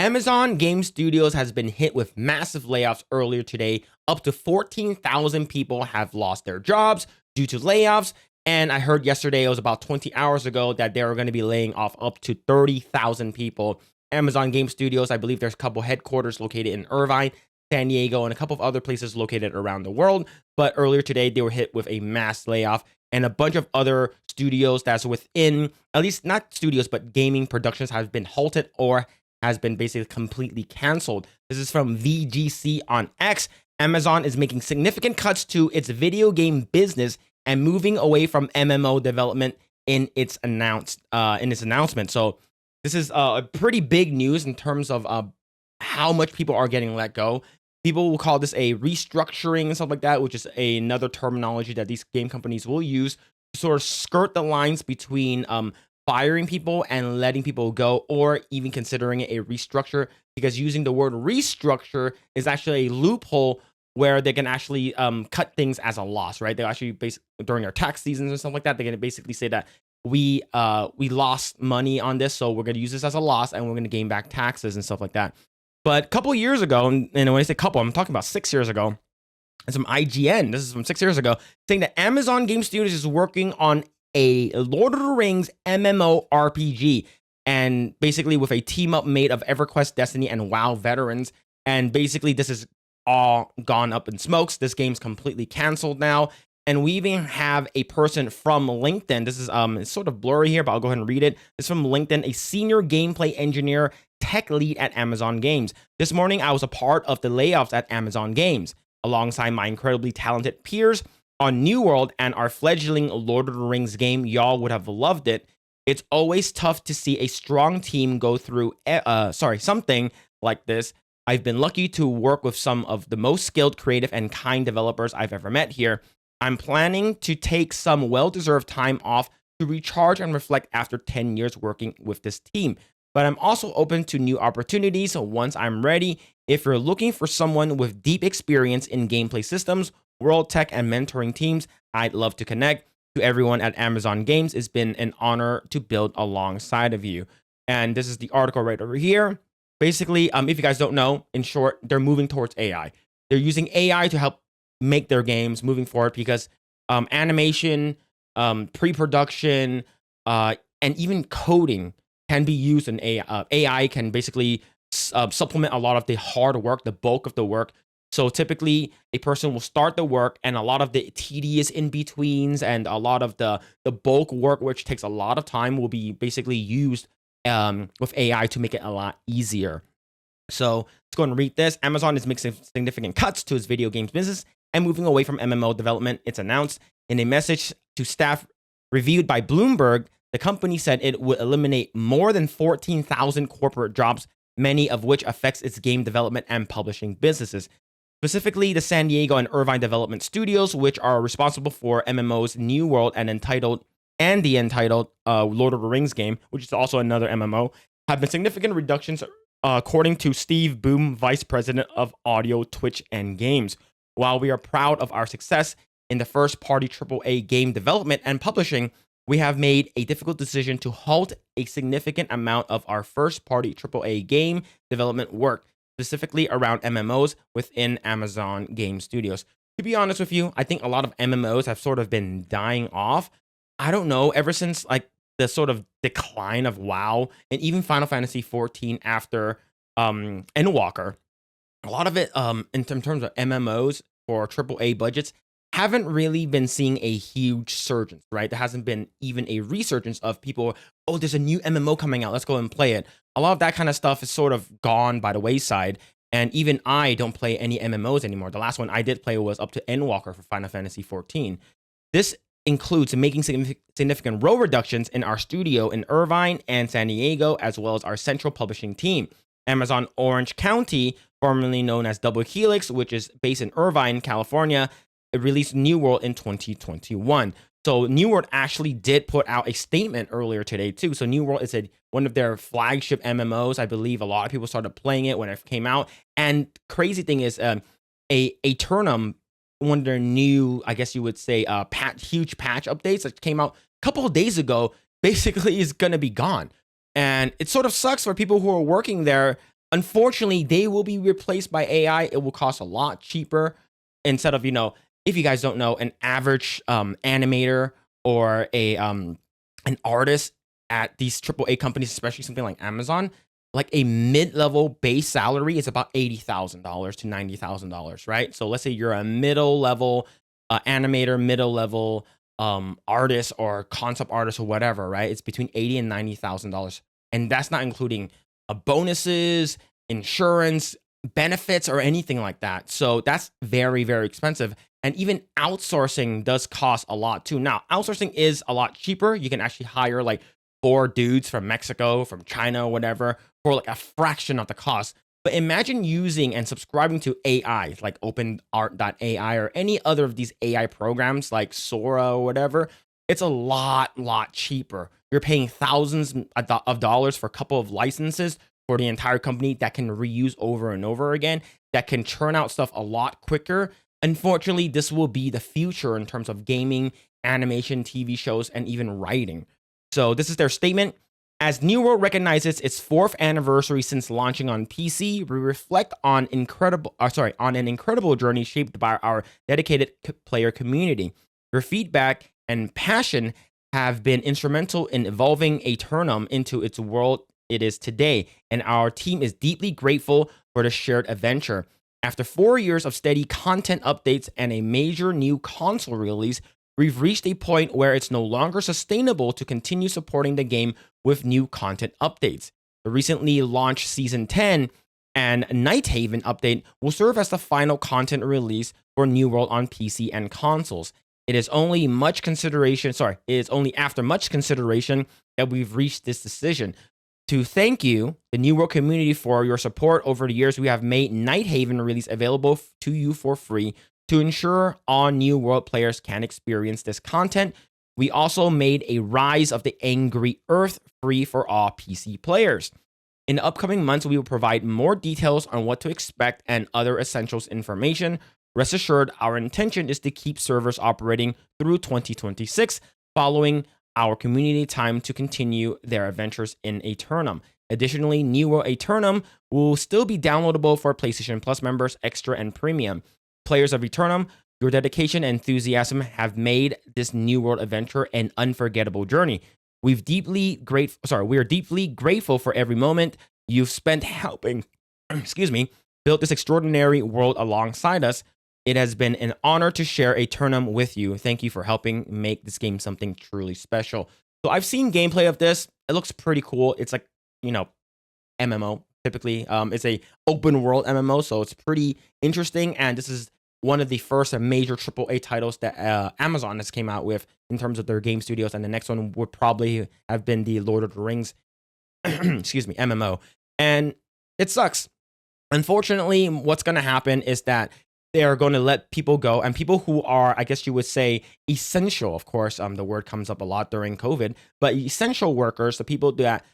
Amazon Game Studios has been hit with massive layoffs earlier today. Up to 14,000 people have lost their jobs due to layoffs. And I heard yesterday, it was about 20 hours ago, that they were going to be laying off up to 30,000 people. Amazon Game Studios, I believe there's a couple headquarters located in Irvine, San Diego, and a couple of other places located around the world. But earlier today, they were hit with a mass layoff, and a bunch of other studios that's within, at least not studios, but gaming productions have been halted or has been basically completely canceled. This is from VGC on X. Amazon is making significant cuts to its video game business and moving away from MMO development in its announcement. So this is a pretty big news in terms of how much people are getting let go. People will call this a restructuring and stuff like that, which is another terminology that these game companies will use to sort of skirt the lines between firing people and letting people go, or even considering it a restructure, because using the word restructure is actually a loophole where they can actually cut things as a loss, right? They actually during their tax seasons and stuff like that, they're gonna basically say that we lost money on this, so we're gonna use this as a loss and we're gonna gain back taxes and stuff like that. But a couple years ago, and when I say couple, I'm talking about 6 years ago, and some IGN, this is from 6 years ago, saying that Amazon Game Studios is working on a Lord of the Rings MMO RPG, and basically with a team up made of EverQuest, Destiny, and WoW veterans. And basically this is all gone up in smokes. This game's completely canceled now. And we even have a person from LinkedIn. This is it's sort of blurry here, but I'll go ahead and read it. It's from LinkedIn, a senior gameplay engineer, tech lead at Amazon Games. This morning, I was a part of the layoffs at Amazon Games, alongside my incredibly talented peers on New World and our fledgling Lord of the Rings game. Y'all would have loved it. It's always tough to see a strong team go through something like this. I've been lucky to work with some of the most skilled, creative, and kind developers I've ever met here. I'm planning to take some well-deserved time off to recharge and reflect after 10 years working with this team. But I'm also open to new opportunities once I'm ready. If you're looking for someone with deep experience in gameplay systems, world tech, and mentoring teams, I'd love to connect. To everyone at Amazon Games, it's been an honor to build alongside of you. And this is the article right over here. Basically, if you guys don't know, in short, they're moving towards AI. They're using AI to help make their games moving forward, because animation, pre-production, and even coding can be used in AI. AI can basically supplement a lot of the hard work, the bulk of the work. So typically, a person will start the work, and a lot of the tedious in-betweens and a lot of the bulk work, which takes a lot of time, will be basically used with AI to make it a lot easier. So let's go and read this. Amazon is making significant cuts to its video games business and moving away from MMO development. It's announced in a message to staff reviewed by Bloomberg. The company said it would eliminate more than 14,000 corporate jobs, many of which affects its game development and publishing businesses. Specifically, the San Diego and Irvine development studios, which are responsible for MMOs New World and the entitled Lord of the Rings game, which is also another MMO, have been significant reductions, according to Steve Boom, Vice President of Audio, Twitch, and Games. While we are proud of our success in the first-party AAA game development and publishing, we have made a difficult decision to halt a significant amount of our first-party AAA game development work, specifically around MMOs within Amazon Game Studios. To be honest with you, I think a lot of MMOs have sort of been dying off. I don't know, ever since like the sort of decline of WoW and even Final Fantasy 14 after Endwalker, a lot of it in terms of MMOs for AAA budgets haven't really been seeing a huge surge, right? There hasn't been even a resurgence of people, oh, there's a new MMO coming out, let's go and play it. A lot of that kind of stuff is sort of gone by the wayside. And even I don't play any MMOs anymore. The last one I did play was up to Endwalker for Final Fantasy 14. This includes making significant role reductions in our studio in Irvine and San Diego, as well as our central publishing team. Amazon Orange County, formerly known as Double Helix, which is based in Irvine, California, it released New World in 2021. So New World actually did put out a statement earlier today too. So New World is one of their flagship MMOs. I believe a lot of people started playing it when it came out. And crazy thing is, Eternum, one of their new, I guess you would say, huge patch updates that came out a couple of days ago, basically is going to be gone. And it sort of sucks for people who are working there Unfortunately, they will be replaced by AI. It will cost a lot cheaper. Instead of, if you guys don't know, an average animator or a an artist at these AAA companies, especially something like Amazon, like a mid-level base salary is about $80,000 to $90,000, right? So let's say you're a middle-level animator, middle-level artist or concept artist or whatever, right? It's between $80 and $90,000, and that's not including bonuses, insurance, benefits, or anything like that. So that's very, very expensive. And even outsourcing does cost a lot too. Now, outsourcing is a lot cheaper. You can actually hire like 4 dudes from Mexico, from China, or whatever, for like a fraction of the cost. But imagine using and subscribing to AI like OpenArt.ai or any other of these AI programs like Sora or whatever. It's a lot cheaper. You're paying thousands of dollars for a couple of licenses for the entire company that can reuse over and over again, that can churn out stuff a lot quicker. Unfortunately, this will be the future in terms of gaming, animation, TV shows, and even writing. So this is their statement. As New World recognizes its 4th anniversary since launching on PC, we reflect on an incredible journey shaped by our dedicated player community. Your feedback and passion have been instrumental in evolving Aeternum into its world it is today, and our team is deeply grateful for the shared adventure. After 4 years of steady content updates and a major new console release, we've reached a point where it's no longer sustainable to continue supporting the game with new content updates. The recently launched Season 10 and Night Haven update will serve as the final content release for New World on PC and consoles. It is only after much consideration that we've reached this decision. To thank you, the New World community, for your support over the years, we have made Night Haven release available to you for free to ensure all New World players can experience this content. We also made a Rise of the Angry Earth free for all PC players. In the upcoming months, we will provide more details on what to expect and other essentials information. Rest assured, our intention is to keep servers operating through 2026, following our community time to continue their adventures in Aeternum. Additionally, New World Aeternum will still be downloadable for PlayStation Plus members, Extra, and Premium. Players of Aeternum, your dedication and enthusiasm have made this New World adventure an unforgettable journey. We are deeply grateful for every moment you've spent helping, build this extraordinary world alongside us. It has been an honor to share Aeternum with you. Thank you for helping make this game something truly special. So I've seen gameplay of this. It looks pretty cool. It's like, MMO typically. It's a open world MMO, so it's pretty interesting. And this is one of the first major AAA titles that Amazon has came out with in terms of their game studios. And the next one would probably have been the Lord of the Rings, MMO. And it sucks. Unfortunately, what's going to happen is that they are going to let people go, and people who are, I guess you would say, essential. Of course, the word comes up a lot during COVID, but essential workers, the people that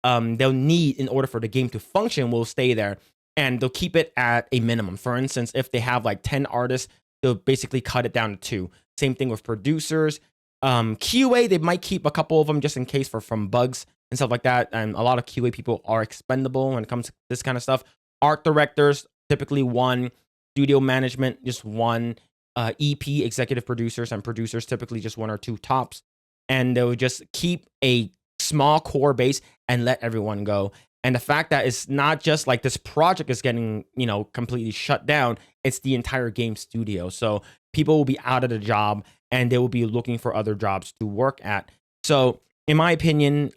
they'll need in order for the game to function, will stay there, and they'll keep it at a minimum. For instance, if they have like 10 artists, they'll basically cut it down to 2. Same thing with producers. QA, they might keep a couple of them just in case from bugs and stuff like that. And a lot of QA people are expendable when it comes to this kind of stuff. Art directors, typically 1. Studio management, just 1. EP, executive producers, and producers, typically just 1 or 2 tops. And they'll just keep a small core base and let everyone go. And the fact that it's not just like this project is getting, completely shut down, it's the entire game studio. So people will be out of the job and they will be looking for other jobs to work at. So in my opinion,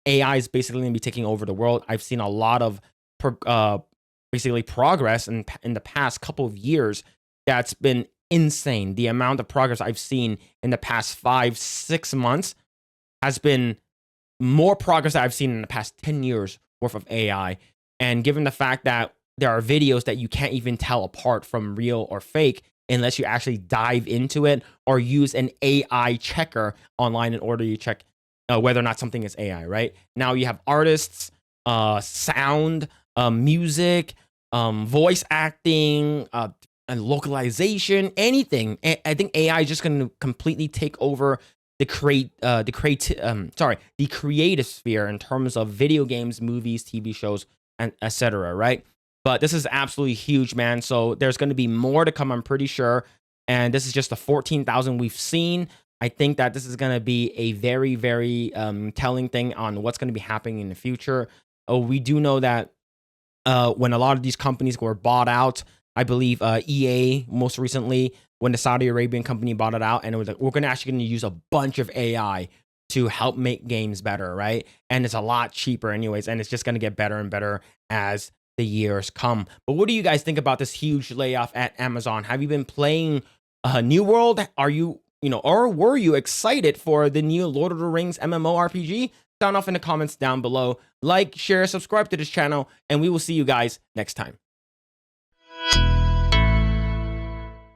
AI is basically going to be taking over the world. I've seen a lot of progress in the past couple of years that's been insane. The amount of progress I've seen in the past 5-6 months has been more progress that I've seen in the past 10 years worth of AI. And given the fact that there are videos that you can't even tell apart from real or fake unless you actually dive into it or use an AI checker online in order to check whether or not something is AI, right? Now you have artists, sound, music, voice acting, and localization, anything. I think AI is just going to completely take over the creative sphere in terms of video games, movies, TV shows, and etc. Right? But this is absolutely huge, man. So there's going to be more to come, I'm pretty sure. And this is just the 14,000 we've seen. I think that this is going to be a very, very telling thing on what's going to be happening in the future. Oh, we do know that when a lot of these companies were bought out, I believe EA most recently, when the Saudi Arabian company bought it out, and it was like, we're going to use a bunch of AI to help make games better, right? And it's a lot cheaper anyways, and it's just going to get better and better as the years come. But what do you guys think about this huge layoff at Amazon? Have you been playing New World? Are you, or were you excited for the new Lord of the Rings MMORPG? Sound off in the comments down below. Like, share, subscribe to this channel, and we will see you guys next time.